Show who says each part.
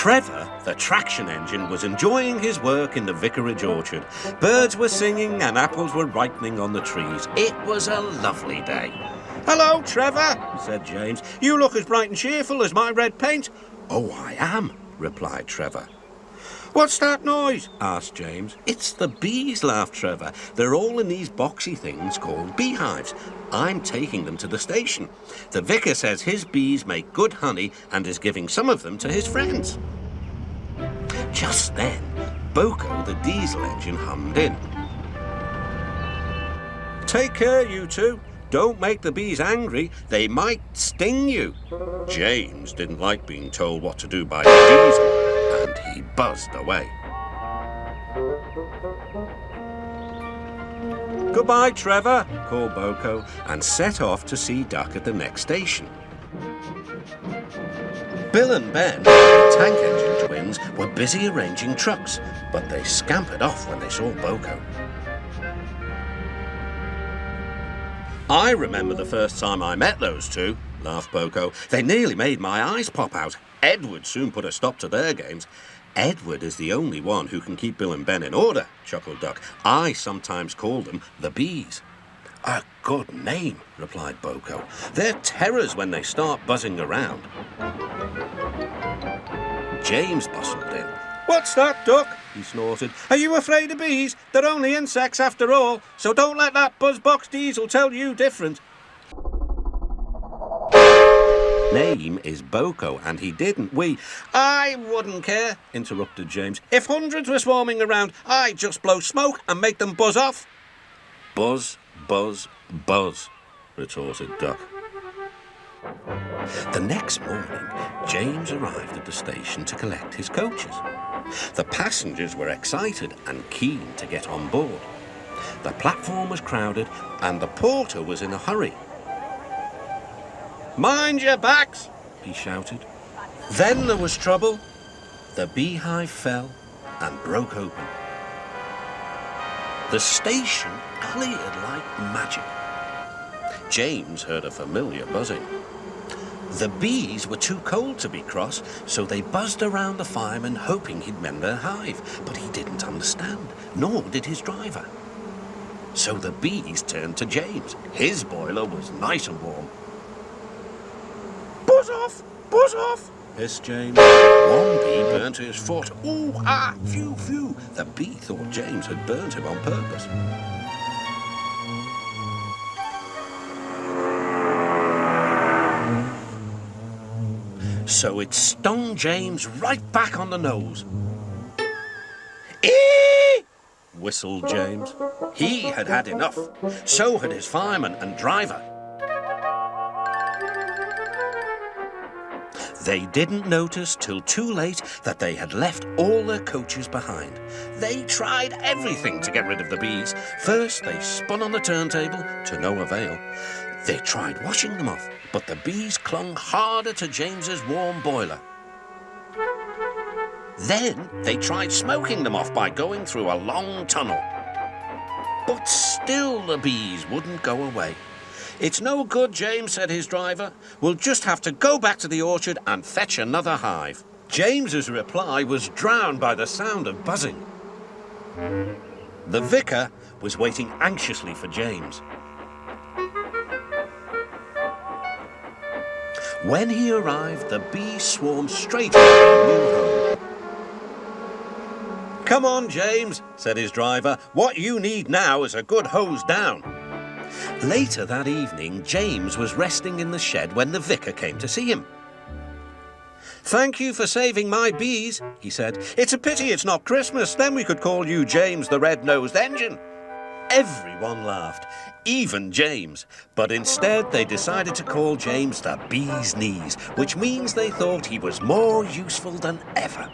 Speaker 1: Trevor, the traction engine, was enjoying his work in the vicarage orchard. Birds were singing and apples were ripening on the trees. It was a lovely day. "Hello, Trevor," said James. "You look as bright and cheerful as my red paint." "Oh, I am," replied Trevor. "What's that noise?" asked James. "It's the bees," laughed Trevor. "They're all in these boxy things called beehives. I'm taking them to the station. The vicar says his bees make good honey and is giving some of them to his friends." Just then, Boko, the diesel engine, hummed in. "Take care, you two. Don't make the bees angry. They might sting you." James didn't like being told what to do by the diesel, and he buzzed away. "Goodbye, Trevor," called Boko, and set off to see Duck at the next station. Bill and Ben, the tank engine twins, were busy arranging trucks, but they scampered off when they saw Boko. "I remember the first time I met those two," laughed Boko. "They nearly made my eyes pop out. Edward soon put a stop to their games." "Edward is the only one who can keep Bill and Ben in order," chuckled Duck. "I sometimes call them the Bees." "A good name," replied Boko. "They're terrors when they start buzzing around." James bustled in. "What's that, Duck?" he snorted. "Are you afraid of bees? They're only insects after all, so don't let that buzzbox diesel tell you different." "Name is Boko, and he didn't "I wouldn't care," interrupted James. "If hundreds were swarming around, I'd just blow smoke and make them buzz off." "Buzz, buzz, buzz," retorted Duck. The next morning, James arrived at the station to collect his coaches. The passengers were excited and keen to get on board. The platform was crowded, and the porter was in a hurry. "Mind your backs!" he shouted. Then there was trouble. The beehive fell and broke open. The station cleared like magic. James heard a familiar buzzing. The bees were too cold to be cross, so they buzzed around the fireman hoping he'd mend their hive, but he didn't understand, nor did his driver. So the bees turned to James. His boiler was nice and warm. "Buzz off! Buzz off!" hissed James. One bee burnt his foot. "Ooh, ah, phew, phew!" The bee thought James had burnt him on purpose. So it stung James right back on the nose. "Eee!" whistled James. He had had enough. So had his fireman and driver. They didn't notice till too late that they had left all their coaches behind. They tried everything to get rid of the bees. First, they spun on the turntable, to no avail. They tried washing them off, but the bees clung harder to James's warm boiler. Then they tried smoking them off by going through a long tunnel. But still the bees wouldn't go away. "It's no good, James," said his driver. "We'll just have to go back to the orchard and fetch another hive." James's reply was drowned by the sound of buzzing. The vicar was waiting anxiously for James. When he arrived, the bees swarmed straight into their new home. "Come on, James," said his driver. "What you need now is a good hose down." Later that evening, James was resting in the shed when the vicar came to see him. "Thank you for saving my bees," he said. "It's a pity it's not Christmas, then we could call you James the Red-Nosed Engine." Everyone laughed, even James, but instead they decided to call James the Bee's Knees, which means they thought he was more useful than ever.